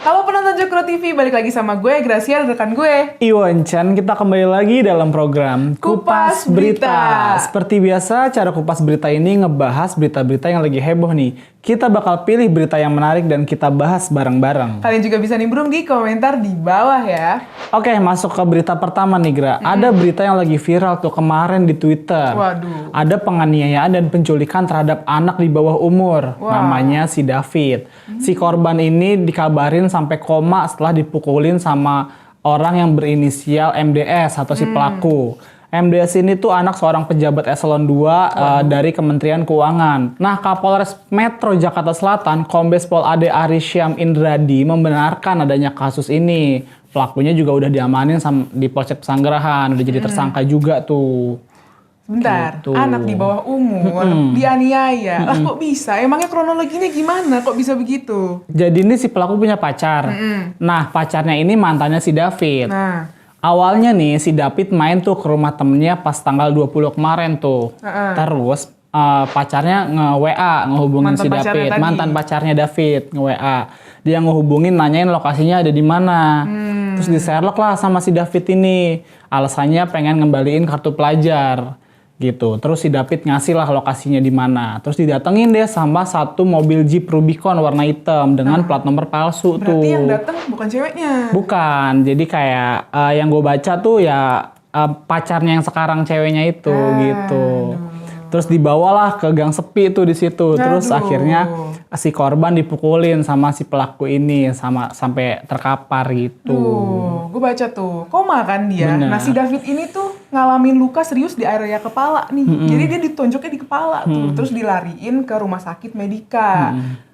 Halo penonton Cokro TV, balik lagi sama gue, Gracia, dan rekan gue. Iwan Chan, kita kembali lagi dalam program Kupas Berita. Seperti biasa, cara kupas berita ini ngebahas berita-berita yang lagi heboh nih. Kita bakal pilih berita yang menarik dan kita bahas bareng-bareng. Kalian juga bisa nimbrung di komentar di bawah ya. Oke, masuk ke berita pertama nih, Gra. Ada berita yang lagi viral tuh kemarin di Twitter. Waduh. Ada penganiayaan dan penculikan terhadap anak di bawah umur. Wah. Namanya si David. Si korban ini dikabarin sampai koma setelah dipukulin sama orang yang berinisial MDS atau si pelaku. MDS ini tuh anak seorang pejabat eselon 2 dari Kementerian Keuangan. Nah, Kapolres Metro Jakarta Selatan, Kombes Pol Ade Arisyam Indradi membenarkan adanya kasus ini. Pelakunya juga udah diamanin di Polsek Pesanggerahan, udah jadi tersangka juga tuh. Bentar, Gitu. anak di bawah umur dianiaya. Lah kok bisa? Emangnya kronologinya gimana? Kok bisa begitu? Jadi ini si pelaku punya pacar. Nah, pacarnya ini mantannya si David. Nah, Awalnya nih si David main tuh ke rumah temennya pas tanggal 20 kemarin tuh. Terus pacarnya nge-WA ngehubungin Mantan si pacarnya David, tadi. mantan pacarnya David nge-WA. Dia ngehubungin nanyain lokasinya ada di mana. Terus di-Sherlock lah sama si David ini. Alasannya pengen ngembaliin kartu pelajar gitu. Terus si David ngasih lah lokasinya di mana. Terus didatengin deh sama satu mobil Jeep Rubicon warna hitam dengan plat nomor palsu tuh. berarti yang datang bukan ceweknya. Bukan, jadi kayak yang gue baca tuh ya pacarnya yang sekarang ceweknya itu gitu. Terus dibawalah ke gang sepi tuh di situ. Terus Aduh. akhirnya si korban dipukulin sama si pelaku ini sampai terkapar gitu. Tuh, gue baca tuh, koma kan dia. Bener. Nah si David ini tuh ngalamin luka serius di area kepala nih. Jadi dia ditonjoknya di kepala tuh, terus dilariin ke rumah sakit Medika.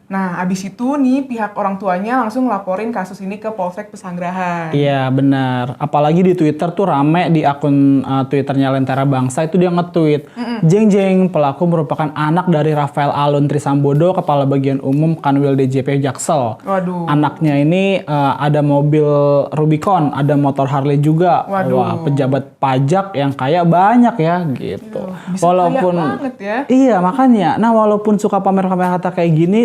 Nah abis itu nih pihak orang tuanya langsung laporin kasus ini ke Polsek Pesanggerahan. Iya benar. Apalagi di Twitter tuh rame di akun Twitternya Lentera Bangsa itu dia nge-tweet. Jeng jeng, pelaku merupakan anak dari Rafael Alun Trisambodo, Kepala Bagian Umum Kanwil DJP Jaksel. Waduh. Anaknya ini ada mobil Rubicon, ada motor Harley juga. Waduh. Wah, pejabat pajak yang kaya banyak ya gitu. Bisa kaya banget ya. Iya makanya. Nah walaupun suka pamer-pamer harta kayak gini,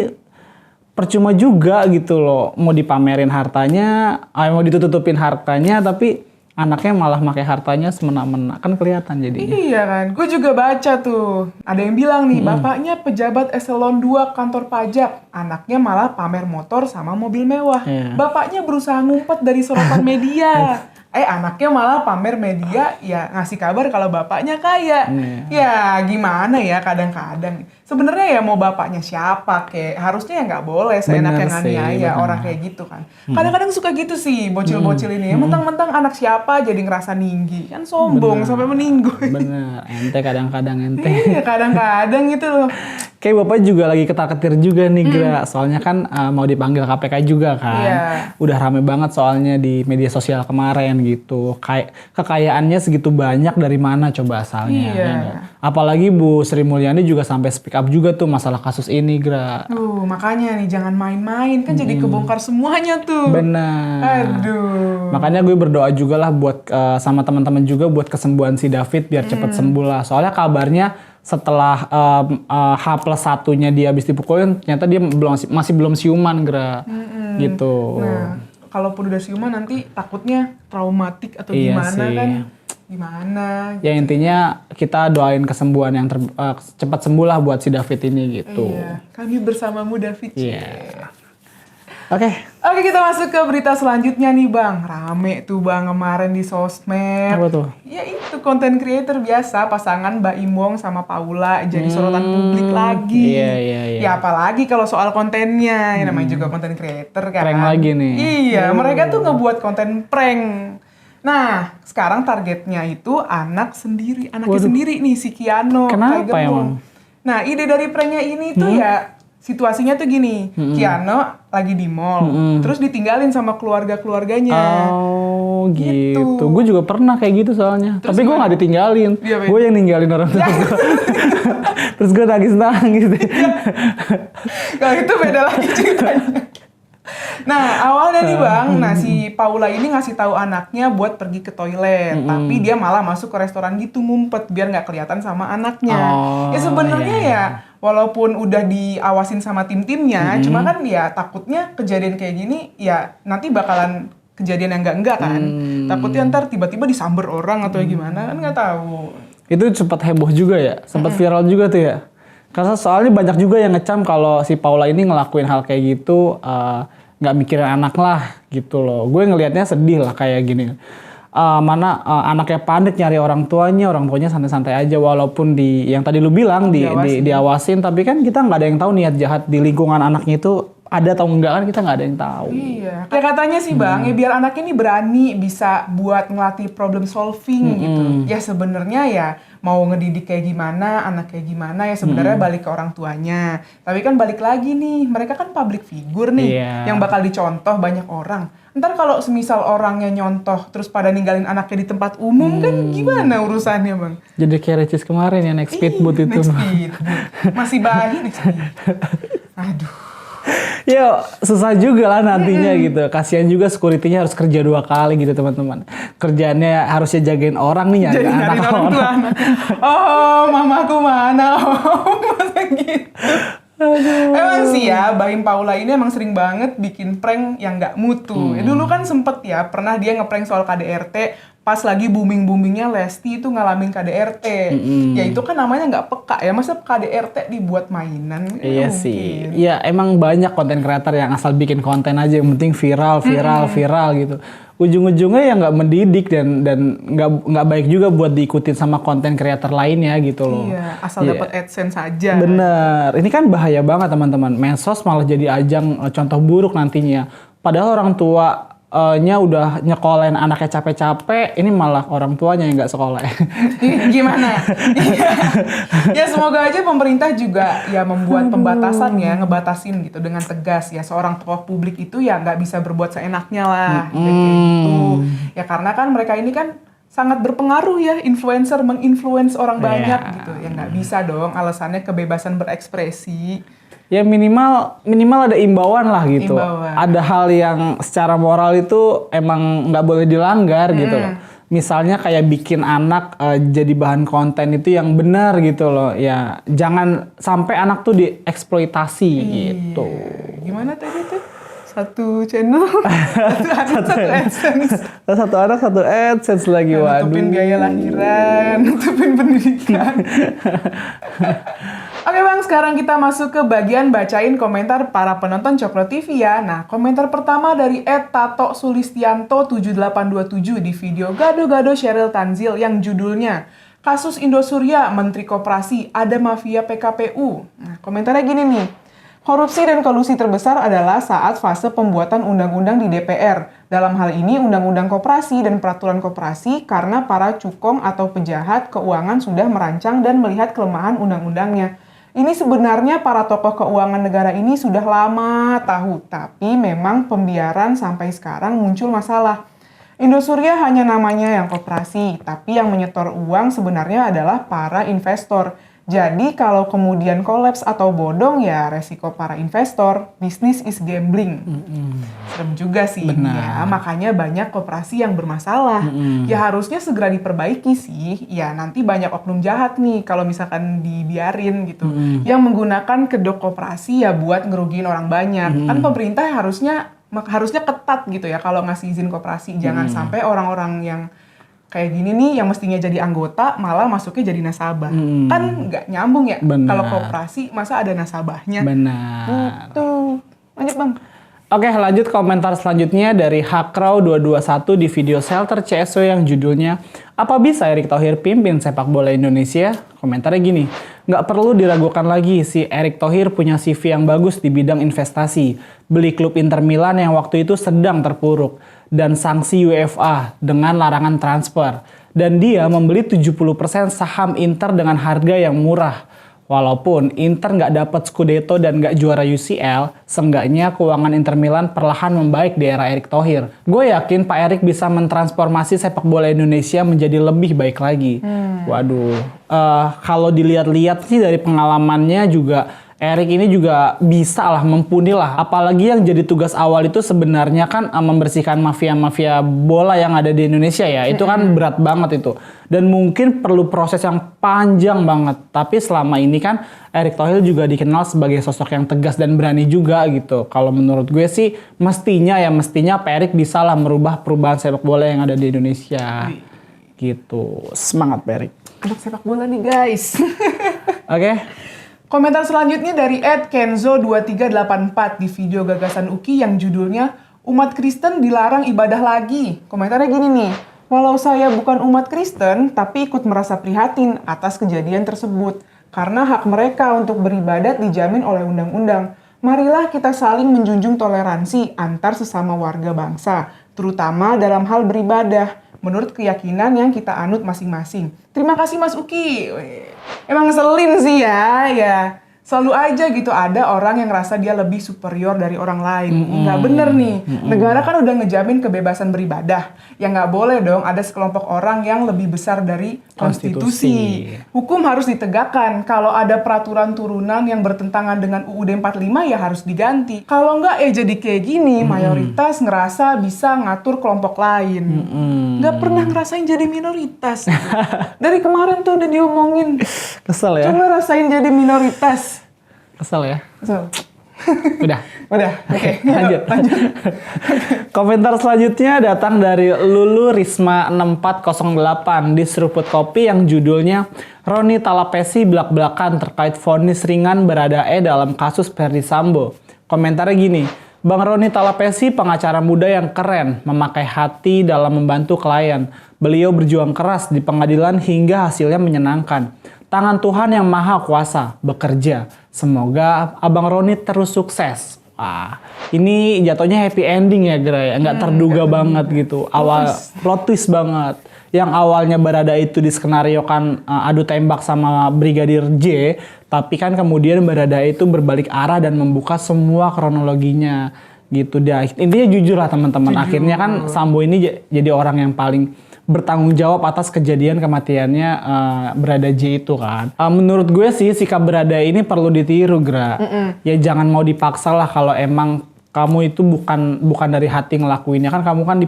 percuma juga gitu loh. Mau dipamerin hartanya, mau ditutupin hartanya, tapi anaknya malah pakai hartanya semena-mena. Kan kelihatan jadinya. Iya kan, gue juga baca tuh. Ada yang bilang nih, bapaknya pejabat eselon 2 kantor pajak. Anaknya malah pamer motor sama mobil mewah. Iya. Bapaknya berusaha ngumpet dari sorotan media. Anaknya malah pamer media, ya ngasih kabar kalau bapaknya kaya. Ya gimana ya kadang-kadang. Sebenarnya ya mau bapaknya siapa kayak harusnya ya nggak boleh seenaknya Bener sih, nganiaya bener. orang kayak gitu kan. Kadang-kadang suka gitu sih bocil-bocil ini. Mentang-mentang anak siapa jadi ngerasa tinggi. Kan sombong sampai meninggoy. Bener, ente kadang-kadang ente. Iya kadang-kadang gitu loh. Kayak bapak juga lagi ketar-ketir juga nih Gra. Soalnya kan mau dipanggil KPK juga kan. Iya. Udah rame banget soalnya di media sosial kemarin gitu. Kayak kekayaannya segitu banyak dari mana coba asalnya. Iya. Ya nggak? Apalagi Bu Sri Mulyani juga sampai speak up juga tuh masalah kasus ini Gra. Makanya nih jangan main-main kan jadi kebongkar semuanya tuh. Benar. Aduh. Makanya gue berdoa juga lah buat sama teman-teman juga buat kesembuhan si David biar cepet sembuh lah. Soalnya kabarnya setelah H+1-nya dia habis dipukulin, ternyata dia masih belum siuman, Gra. Gitu. Nah, kalaupun udah siuman nanti takutnya traumatik atau Iya gimana sih. kan? Gimana? Ya intinya kita doain kesembuhan yang cepat sembuh lah buat si David ini gitu. Iya. Kami bersamamu David. Iya. Oke. Oke kita masuk ke berita selanjutnya nih Bang. Rame tuh Bang kemarin di sosmed. Apa tuh? Ya itu content creator biasa pasangan Mbak Imong sama Paula jadi sorotan publik lagi. Iya. Ya apalagi kalau soal kontennya, yang namanya juga content creator kan. Prank lagi nih. Iya, mereka tuh ngebuat konten prank. Nah, sekarang targetnya itu anaknya sendiri nih si Kiano. Kenapa Tiger Mom. emang? Nah, ide dari pranknya ini tuh ya situasinya tuh gini, Kiano lagi di mall, terus ditinggalin sama keluarga-keluarganya. Oh Gitu. gitu. Gue juga pernah kayak gitu soalnya. Terus Tapi gue gimana? gak ditinggalin. Iya, Ben. Gue yang ninggalin orang tua gue. Terus gue nangis. Kalau itu beda lagi ceritanya. Nah, awalnya nih Bang, si Paula ini ngasih tahu anaknya buat pergi ke toilet, tapi dia malah masuk ke restoran gitu ngumpet biar nggak kelihatan sama anaknya. Oh, Ya sebenarnya iya. ya walaupun udah diawasin sama tim-timnya, cuma kan ya takutnya kejadian kayak gini ya nanti bakalan kejadian yang enggak kan. Takutnya ntar tiba-tiba disamber orang atau gimana kan nggak tahu. Itu sempat heboh juga ya, sempat viral juga tuh ya. Karena soalnya banyak juga yang ngecam kalau si Paula ini ngelakuin hal kayak gitu nggak mikirin anak lah gitu loh. Gue ngelihatnya sedih lah kayak gini. Anaknya panik nyari orang tuanya santai-santai aja walaupun yang tadi lu bilang diawasin, tapi kan kita nggak ada yang tahu niat jahat di lingkungan anaknya itu ada atau enggak, kan kita nggak ada yang tahu. Iya. Ya katanya sih Bang, ya biar anaknya ini berani bisa buat ngelatih problem solving gitu. Ya sebenarnya ya mau ngedidik kayak gimana, anak kayak gimana ya sebenarnya balik ke orang tuanya. Tapi kan balik lagi nih, mereka kan public figure nih yang bakal dicontoh banyak orang. Ntar kalau semisal orangnya nyontoh terus pada ninggalin anaknya di tempat umum kan gimana urusannya Bang? Jadi kayak Ricis kemarin ya naik speedboat itu. Naik speedboat. Masih bayi naik speedboat. Aduh. Ya susah juga lah nantinya gitu. Kasihan juga security-nya harus kerja 2 kali gitu teman-teman. Kerjaannya harusnya jagain orang nih, jadi anak orang. Oh, mamaku mana? Oh, masa gitu. Emang sih ya, Bahim Paula ini emang sering banget bikin prank yang nggak mutu. Ya, dulu kan sempet ya, pernah dia ngeprank soal KDRT. Pas lagi booming-boomingnya Lesti itu ngalamin KDRT. Ya itu kan namanya nggak peka ya. Masa KDRT dibuat mainan? Iya sih. Iya emang banyak konten kreator yang asal bikin konten aja. Yang penting viral gitu. Ujung-ujungnya ya nggak mendidik dan nggak baik juga buat diikutin sama konten kreator lainnya gitu loh. Iya, asal dapat AdSense saja. Bener. Ini kan bahaya banget teman-teman. Medsos malah jadi ajang contoh buruk nantinya. Padahal orang tua nya udah nyekolahin anaknya capek-capek, ini malah orang tuanya yang nggak sekolah. Gimana? Ya semoga aja pemerintah juga ya membuat pembatasan ya, ngebatasin gitu dengan tegas ya. Seorang tokoh publik itu ya nggak bisa berbuat seenaknya lah. Kayak gitu. Ya karena kan mereka ini kan sangat berpengaruh ya, influencer menginfluence orang banyak gitu. Ya nggak bisa dong, alasannya kebebasan berekspresi. Ya minimal ada imbauan lah gitu. Ada hal yang secara moral itu emang nggak boleh dilanggar gitu loh. Misalnya kayak bikin anak jadi bahan konten itu yang benar gitu loh. Ya jangan sampai anak tuh dieksploitasi gitu. Gimana tadi tuh? Satu channel, satu AdSense. Satu anak, satu AdSense lagi, waduh. Nutupin biaya lahiran, nutupin pendidikan. Oke Bang, sekarang kita masuk ke bagian bacain komentar para penonton Coklat TV ya. Nah, komentar pertama dari @tato_sulistianto7827 di video Gado-Gado Sheryl Tanzil yang judulnya Kasus Indosuria, Menteri Koperasi, ada mafia PKPU. Nah, komentarnya gini nih. Korupsi dan kolusi terbesar adalah saat fase pembuatan undang-undang di DPR. Dalam hal ini undang-undang koperasi dan peraturan koperasi karena para cukong atau pejahat keuangan sudah merancang dan melihat kelemahan undang-undangnya. Ini sebenarnya para tokoh keuangan negara ini sudah lama tahu, tapi memang pembiaran sampai sekarang muncul masalah. Indosuria hanya namanya yang koperasi, tapi yang menyetor uang sebenarnya adalah para investor. Jadi kalau kemudian kolaps atau bodong ya resiko para investor, bisnis is gambling. Serem juga sih. Ya, makanya banyak koperasi yang bermasalah. Ya harusnya segera diperbaiki sih. Ya nanti banyak oknum jahat nih kalau misalkan dibiarin gitu. Yang menggunakan kedok koperasi ya buat ngerugiin orang banyak. Kan pemerintah harusnya ketat gitu ya kalau ngasih izin koperasi. Jangan sampai orang-orang yang kayak gini nih yang mestinya jadi anggota malah masuknya jadi nasabah. Kan nggak nyambung ya. Kalau koperasi masa ada nasabahnya. Benar. Tuh. Lanjut Bang. Oke, lanjut komentar selanjutnya dari Hakrau221 di video Shelter CSO yang judulnya apa bisa Erick Thohir pimpin sepak bola Indonesia? Komentarnya gini, nggak perlu diragukan lagi si Erick Thohir punya CV yang bagus di bidang investasi. Beli klub Inter Milan yang waktu itu sedang terpuruk. Dan sanksi UEFA dengan larangan transfer. Dan dia membeli 70% saham Inter dengan harga yang murah. Walaupun Inter nggak dapat Scudetto dan nggak juara UCL, seenggaknya keuangan Inter Milan perlahan membaik di era Erick Thohir. Gue yakin Pak Erick bisa mentransformasi sepak bola Indonesia menjadi lebih baik lagi. Waduh, kalau dilihat-lihat sih dari pengalamannya juga Erik ini juga bisa lah mumpuni lah. Apalagi yang jadi tugas awal itu sebenarnya kan membersihkan mafia-mafia bola yang ada di Indonesia ya. Itu kan berat banget itu. Dan mungkin perlu proses yang panjang banget. Tapi selama ini kan Erick Thohir juga dikenal sebagai sosok yang tegas dan berani juga gitu. Kalau menurut gue sih mestinya Pak Erik bisa lah merubah perubahan sepak bola yang ada di Indonesia. Gitu. Semangat Pak Erik. Anak sepak bola nih guys. Oke. Komentar selanjutnya dari @kenzo2384 di video gagasan Uki yang judulnya Umat Kristen dilarang ibadah lagi. Komentarnya gini nih, walau saya bukan umat Kristen, tapi ikut merasa prihatin atas kejadian tersebut. Karena hak mereka untuk beribadat dijamin oleh undang-undang. Marilah kita saling menjunjung toleransi antar sesama warga bangsa, terutama dalam hal beribadah, menurut keyakinan yang kita anut masing-masing. Terima kasih Mas Uki. Emang ngeselin sih ya. Selalu aja gitu ada orang yang ngerasa dia lebih superior dari orang lain. Nggak bener nih. Negara kan udah ngejamin kebebasan beribadah. Ya nggak boleh dong ada sekelompok orang yang lebih besar dari konstitusi. Hukum harus ditegakkan. Kalau ada peraturan turunan yang bertentangan dengan UUD 45 ya harus diganti. Kalau nggak jadi kayak gini, mayoritas ngerasa bisa ngatur kelompok lain. Nggak pernah ngerasain jadi minoritas. Dari kemarin tuh udah diomongin. Kesel ya? Coba rasain jadi minoritas. Kesel ya? Kesel. Udah. Oke. Lanjut. Komentar selanjutnya datang dari Lulu Risma 6408 di Seruput Kopi yang judulnya Roni Talapesi belak-belakan terkait vonis ringan Baradae dalam kasus Ferdy Sambo. Komentarnya gini, Bang Roni Talapesi pengacara muda yang keren, memakai hati dalam membantu klien. Beliau berjuang keras di pengadilan hingga hasilnya menyenangkan. Tangan Tuhan yang maha kuasa bekerja. Semoga Abang Roni terus sukses. Wah, ini jatuhnya happy ending ya Gray. Nggak terduga banget gitu. Awal plot twist banget. Yang awalnya Baradae itu diskenariokan adu tembak sama Brigadir J. Tapi kan kemudian Baradae itu berbalik arah dan membuka semua kronologinya. Gitu dah. Intinya jujur lah teman-teman. Akhirnya kan Sambo ini jadi orang yang paling bertanggung jawab atas kejadian kematiannya Baradae J itu kan. Menurut gue sih sikap Baradae ini perlu ditiru, Gra. Ya jangan mau dipaksa lah kalau emang kamu itu bukan dari hati ngelakuinnya kan, kamu kan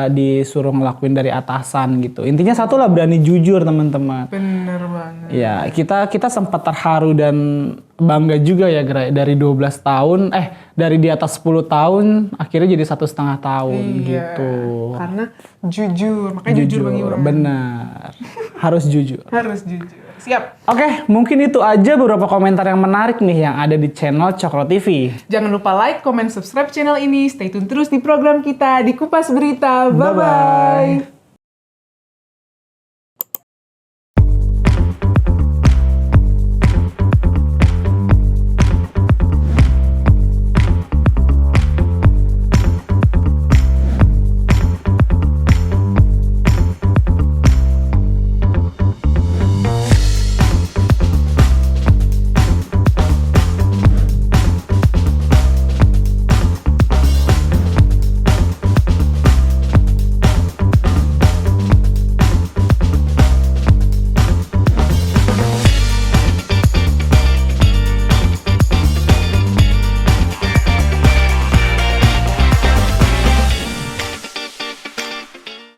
disuruh ngelakuin dari atasan gitu. Intinya satu lah, berani jujur teman-teman. Bener banget. Ya kita sempat terharu dan bangga juga ya Gra, dari 12 tahun dari di atas 10 tahun akhirnya jadi 1,5 tahun gitu. Karena jujur, makanya jujur Bang Iwan. Benar. Harus jujur. Harus jujur. Siap. Oke, mungkin itu aja beberapa komentar yang menarik nih yang ada di channel Cokro TV. Jangan lupa like, comment, subscribe channel ini. Stay tune terus di program kita di Kupas Berita. Bye-bye.